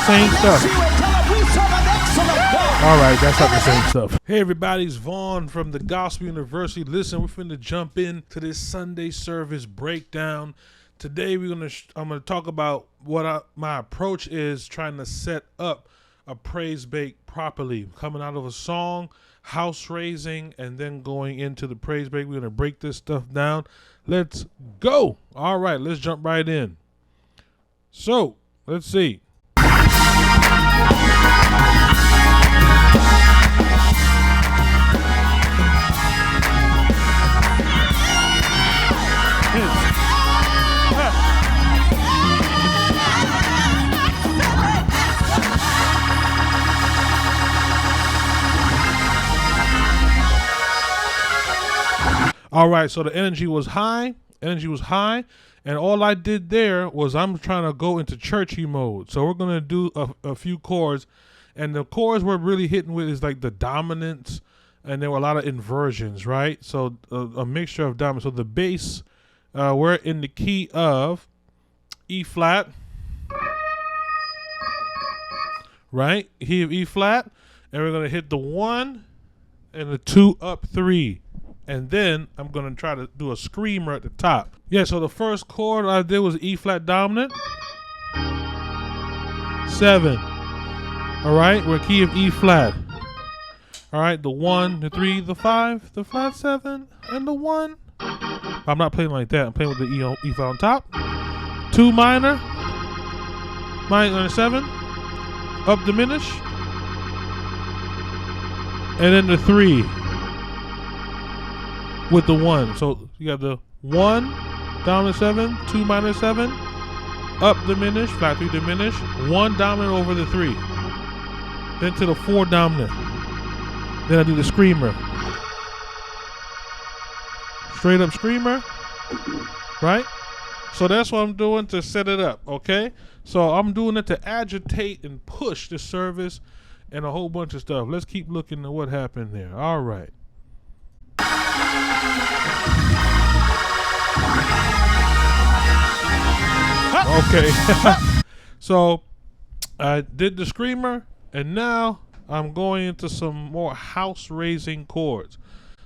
Same stuff. All right, that's not the same stuff. Hey, everybody, it's Vaughn from the Gospel University. Listen, we're finna jump into this Sunday service breakdown. Today, I'm gonna talk about what my approach is trying to set up a praise break properly, coming out of a song, house raising, and then going into the praise break. We're gonna break this stuff down. Let's go. All right, let's jump right in. So let's see. All right, so the energy was high, and all I did there was I'm trying to go into churchy mode. So we're going to do a few chords, and the chords we're really hitting with is like the dominants, and there were a lot of inversions, right? So a mixture of dominants. So the bass, we're in the key of E flat, right? Key of E flat, and we're going to hit the 1 and the 2 up 3. And then I'm going to try to do a screamer at the top. Yeah, so the first chord I did was E flat dominant. 7. All right, we're key of E flat. All right, the 1, the 3, the 5, the flat 7, and the 1. I'm not playing like that. I'm playing with the E flat on top. 2 minor, minor 7, up diminish, and then the 3. With the 1. So you got the 1, dominant 7, 2 minor 7, up diminish, flat 3 diminish, 1 dominant over the 3. Then to the 4 dominant. Then I do the screamer. Straight up screamer. Right? So that's what I'm doing to set it up, okay? So I'm doing it to agitate and push the service and a whole bunch of stuff. Let's keep looking at what happened there. All right. Okay. So I did the screamer, and now I'm going into some more house raising chords.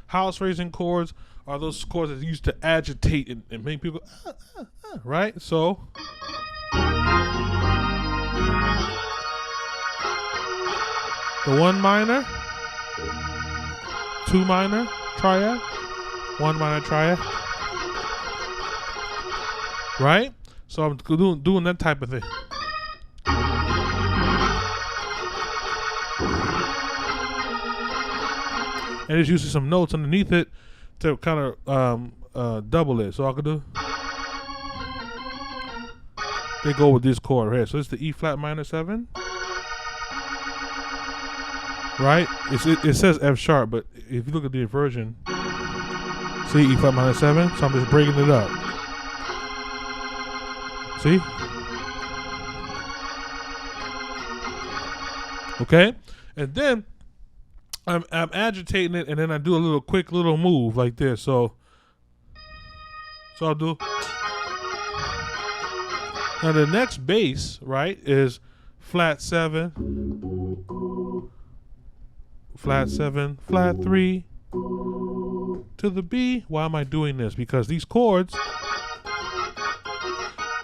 House raising chords are those chords that used to agitate and make people right? So the 1 minor, 2 minor triad, 1 minor triad, right? So I'm doing that type of thing. And there's usually some notes underneath it to kind of double it. So I could do. They go with this chord right here. So it's the E flat minor 7. Right? It says F sharp, but if you look at the inversion, see E flat minor 7. So I'm just breaking it up. See? Okay? And then I'm agitating it, and then I do a quick little move like this. So I'll do. Now the next bass, right, is flat 7, flat 7, flat 3 to the B. Why am I doing this? Because these chords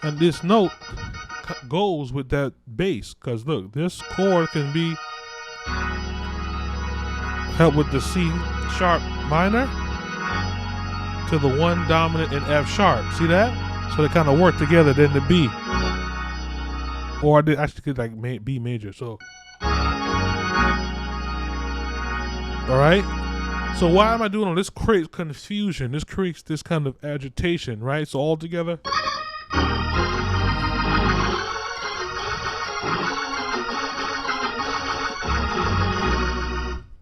and this note goes with that bass. Because look, this chord can be help with the C sharp minor to the 1 dominant and F sharp. See that? So they kind of work together. Then the B, or I did actually could like B major. So all right. So why am I doing all this? Creates confusion. This creates this kind of agitation, right? So all together.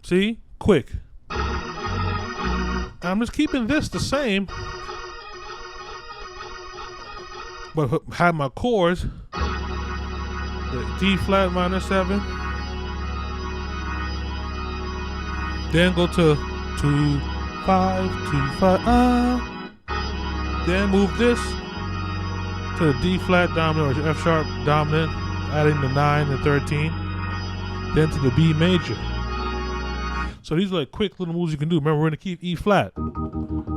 See? Quick. I'm just keeping this the same, but have my chords, the D flat minor 7, then go to 2 5 2 5, then move this to the D flat dominant or F sharp dominant, adding the 9 and 13, then to the B major. So these are like quick little moves you can do. Remember, we're gonna keep E flat.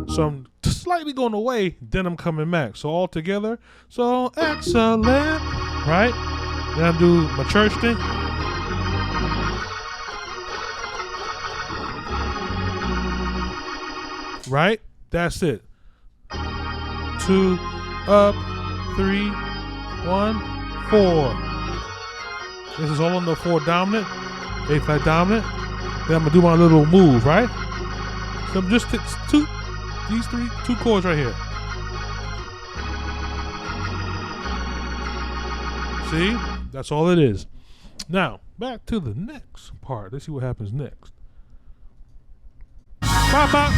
So I'm slightly going away, then I'm coming back. So all together, so excellent, right? Then I do my church thing. Right? That's it. 2, up, 3, 1, 4. This is all on the 4 dominant, A flat dominant. Then I'm gonna do my little move, right? So I'm just these 2 chords right here. See? That's all it is. Now, back to the next part. Let's see what happens next. Bop, bop.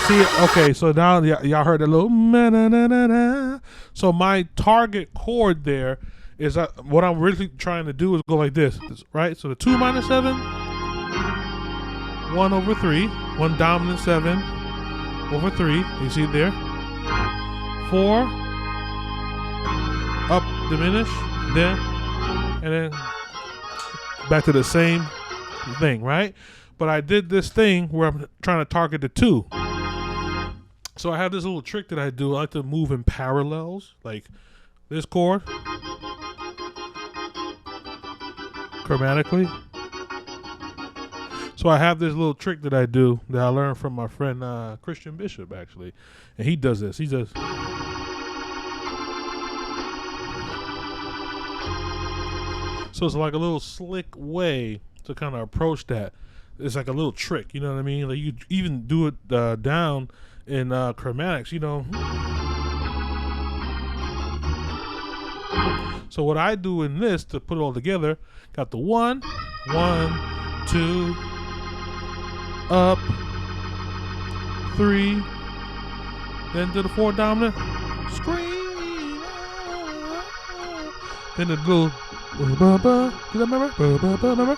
See, okay, so now y'all heard a little na-na-na-na-na. So my target chord there is what I'm really trying to do is go like this, right? So the 2 minor 7, 1 over 3, 1 dominant 7 over 3. You see it there? 4, up, diminish, then, and then back to the same thing, right? But I did this thing where I'm trying to target the 2. So I have this little trick that I do. I like to move in parallels, like this chord, chromatically. So I have this little trick that I do that I learned from my friend Christian Bishop, actually. And he does this. He does. So it's like a little slick way to kind of approach that. It's like a little trick, you know what I mean? Like you even do it down in chromatics, you know. So what I do in this to put it all together, got the 1, 1, 2, up, 3, then to the 4 dominant, scream, then the little, ba-ba-ba. Did I remember? Ba-ba-ba, remember?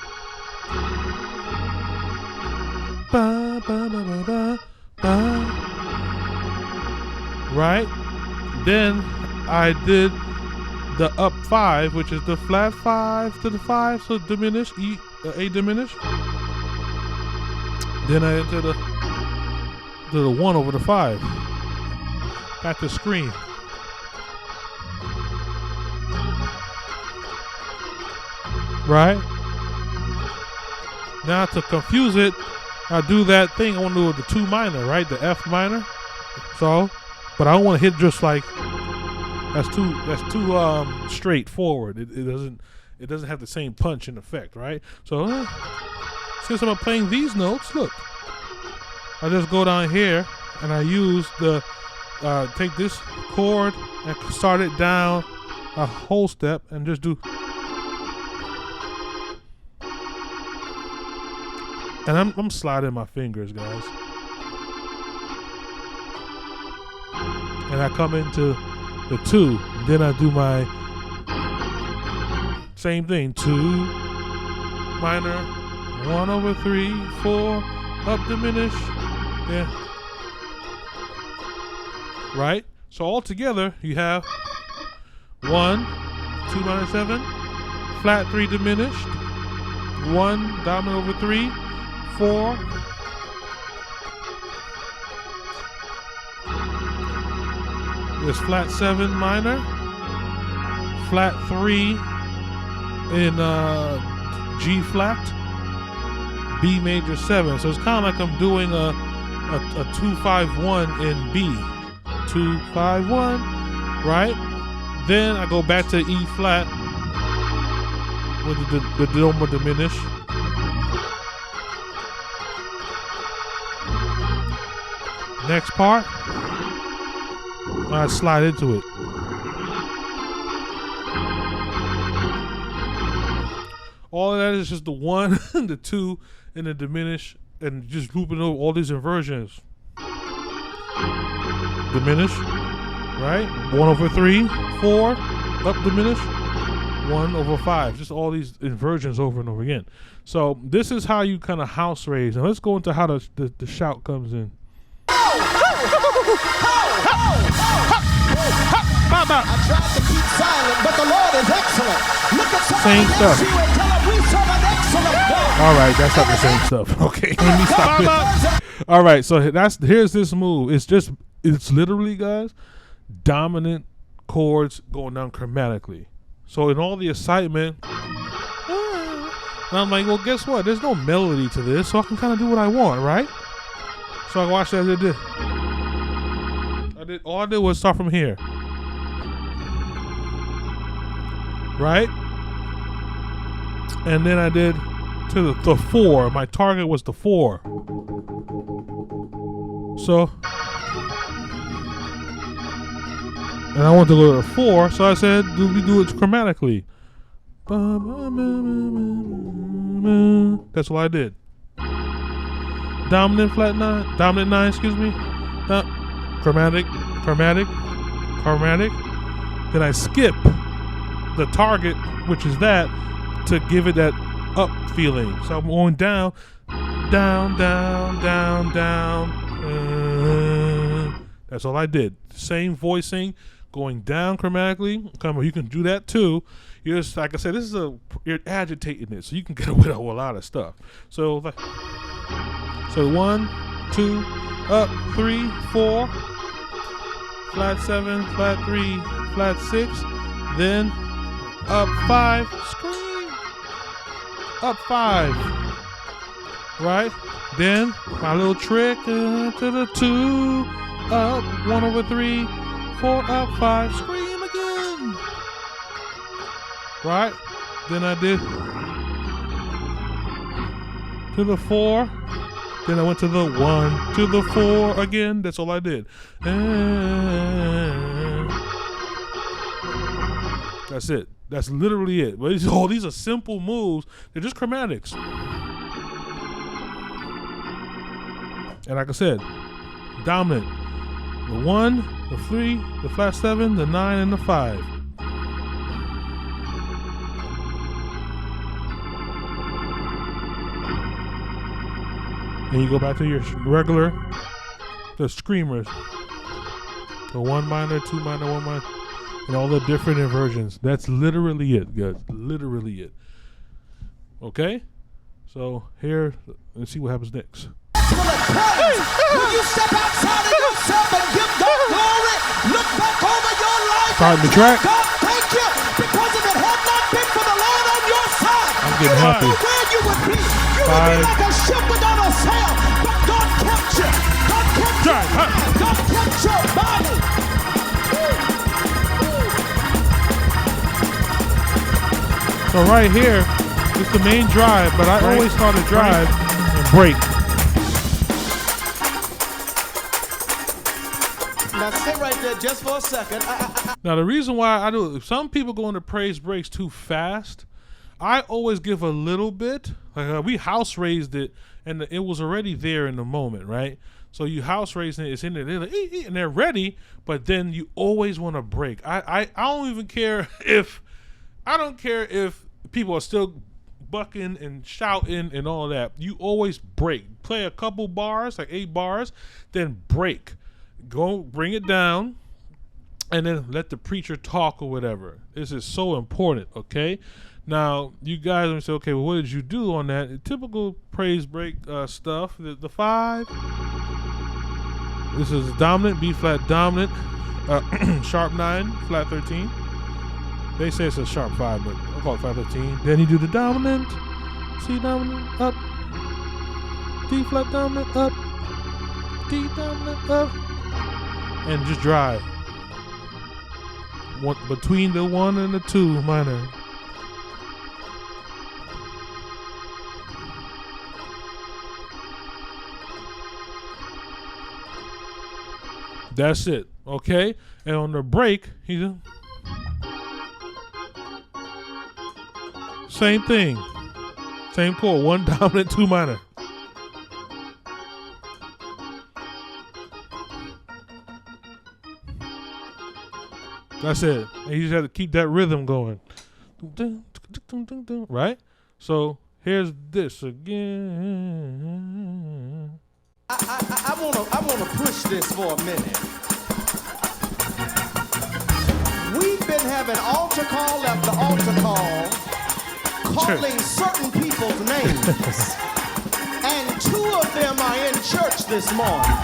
Ba-ba-ba-ba-ba. Right? Then I did the up 5, which is the flat 5 to the 5, so diminish, A diminish. Then I enter the 1 over the 5. Back to scream. Right? Now to confuse it, I do that thing. I want to do with the 2 minor, right? The F minor. So, but I don't want to hit just like that's too straightforward. It doesn't have the same punch and effect, right? So since I'm playing these notes, look, I just go down here and I use the take this chord and start it down a whole step and just do. And I'm sliding my fingers, guys. And I come into the 2. Then I do my same thing. 2 minor, 1 over 3, 4, up diminish. Then, right? So all together you have 1, 2 minor 7, flat 3 diminished, 1 dominant over 3, 4, there's flat 7 minor, flat 3 in G flat, B major 7. So it's kind of like I'm doing a 2-5-1 in B, 2-5-1, right? Then I go back to E flat with the doma diminish. Next part, I slide into it. All of that is just the 1, the 2, and the diminish, and just looping over all these inversions. Diminish, right? 1 over 3, 4, up diminish, 1 over 5. Just all these inversions over and over again. So this is how you kind of house raise. Now let's go into how the shout comes in. Same stuff. All right, that's not the same stuff. Okay, let me stop it. All right, so here's this move. It's literally, guys, dominant chords going down chromatically. So in all the excitement, and I'm like, well, guess what? There's no melody to this, so I can kind of do what I want, right? So I watched as it did. All I did was start from here, right? And then I did to the 4. My target was the 4. So, and I want to go to the 4, so I said, we do it chromatically. That's what I did. Dominant 9, excuse me. Chromatic. Then I skip the target, which is that, to give it that up feeling. So I'm going down. That's all I did. Same voicing, going down chromatically. Come on, you can do that too. You're just, like I said, you're agitating it, so you can get away with a lot of stuff. So 1, 2, up 3, 4, flat 7, flat 3, flat 6, then up 5, scream, up 5, right? Then my little trick to the 2, up 1/3, 4, up 5, scream again, right? Then I did to the 4. Then I went to the 1, to the 4 again. That's all I did. That's it. That's literally it. But these are simple moves. They're just chromatics. And like I said, dominant. The 1, the 3, the flat 7, the 9, and the 5. And you go back to your regular, the screamers. The 1 minor, 2 minor, 1 minor, and all the different inversions. That's literally it, guys. Literally it. Okay? So here, let's see what happens next. When you step outside of yourself and give God glory, look back over your life. Starting the track. God, thank you, because if it had not been for the Lord on your side, I'm getting happy. Where you would be. You would be like a ship without a sail. But God kept you. God kept you. God kept your body. So right here is the main drive, but I always start a drive and break. Now sit right there just for a second. Now the reason why I do it, some people go into praise breaks too fast. I always give a little bit. Like we house raised it, and it was already there in the moment, right? So you house raising it, it's in there, they're like, and they're ready, but then you always want to break. I don't even care if people are still bucking and shouting and all that. You always break. Play a couple bars, like 8 bars, then break. Go bring it down, and then let the preacher talk or whatever. This is so important, okay? Now, you guys are say, okay, well, what did you do on that? Typical praise break stuff. The 5. This is dominant, B flat dominant, sharp 9, flat 13. They say it's a sharp 5, but I'll call it flat 13. Then you do the dominant, C dominant, up, D flat dominant, up, D dominant, up, and just drive. Between the 1 and the 2 minor. That's it, okay? And on the break, same thing. Same chord, 1 dominant, 2 minor. That's it. And you just have to keep that rhythm going. Right? So here's this again. I wanna push this for a minute. We've been having altar call after altar call calling certain people's names. And two of them are in church this morning.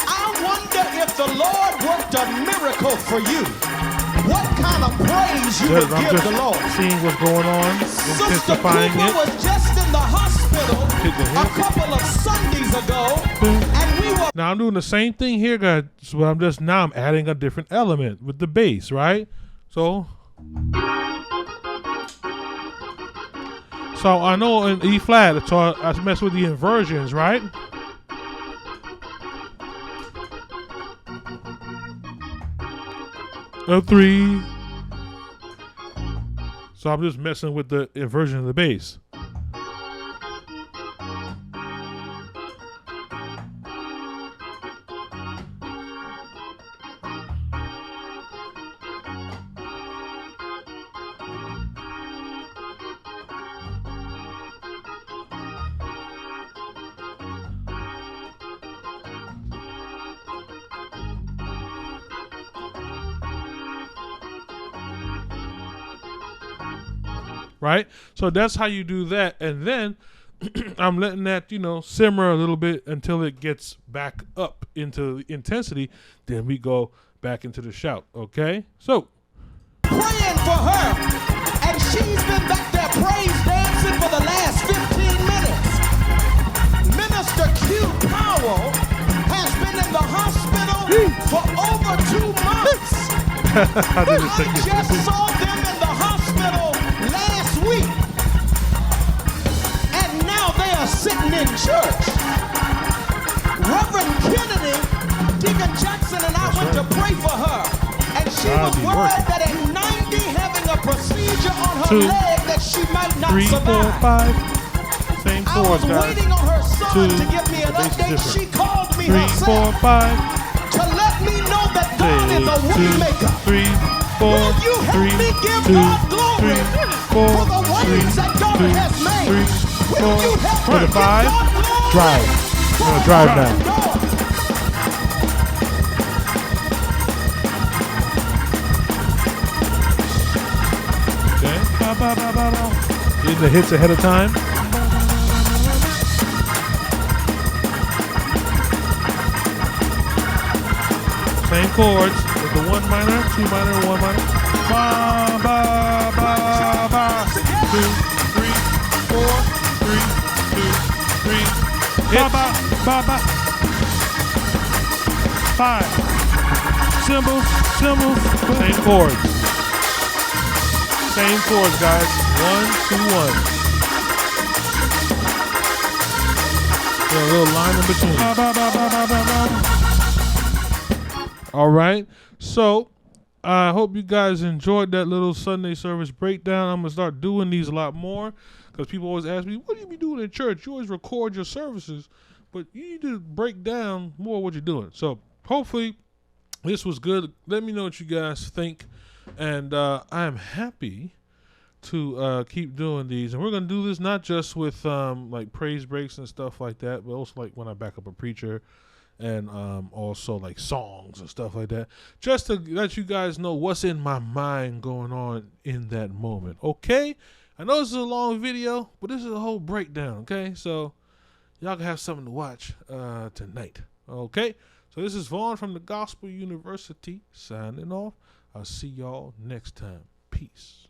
I wonder if the Lord worked a miracle for you. What kind of praise you would give the Lord? Seeing what's going on, Sister Cooper was just in the hospital a couple of Sundays ago, and we were. Now I'm doing the same thing here, guys, but I'm adding a different element with the bass, right? So I know in E flat, so I mess with the inversions, right? F3. So I'm just messing with the inversion of the bass. Right? So that's how you do that. And then I'm letting that, simmer a little bit until it gets back up into intensity. Then we go back into the shout. Okay? So. Praying for her. And she's been back there praise dancing for the last 15 minutes. Minister Q Powell has been in the hospital for over 2 months. I just saw them in the hospital last week, and now they are sitting in church. Reverend Kennedy, Deacon Jackson, and I went to pray for her, and she was worried that at 90 having a procedure on her leg that she might not 3, 4, survive. 5. Same chords, I was waiting on her son to give me an update. She called me 3, herself 4, 5. to let me know that God is a way maker. 3, 4, Will you help me give God glory for the ways that God has made? Will you help me give God glory? Drive. I'm going to drive now. Okay. Getting the hits ahead of time. Same chords with the 1 minor, 2 minor, 1 minor. Ba, ba, ba, ba. 2, 3, 4, 3, 2, 3. Ba, ba, ba, ba. 5. Cymbals. Same chords. Same chords, guys. 1, 2, 1. A little line in between. Ba, ba, ba, ba, ba, ba, ba. All right, so I hope you guys enjoyed that little Sunday service breakdown. I'm going to start doing these a lot more because people always ask me, what do you be doing in church? You always record your services, but you need to break down more what you're doing. So hopefully this was good. Let me know what you guys think, and I am happy to keep doing these. And we're going to do this not just with like praise breaks and stuff like that, but also like when I back up a preacher, and also like songs and stuff like that, just to let you guys know what's in my mind going on in that moment. Okay, I know this is a long video, but this is a whole breakdown. Okay, so y'all can have something to watch tonight. Okay, so this is Vaughn from the Gospel University signing off. I'll see y'all next time. Peace.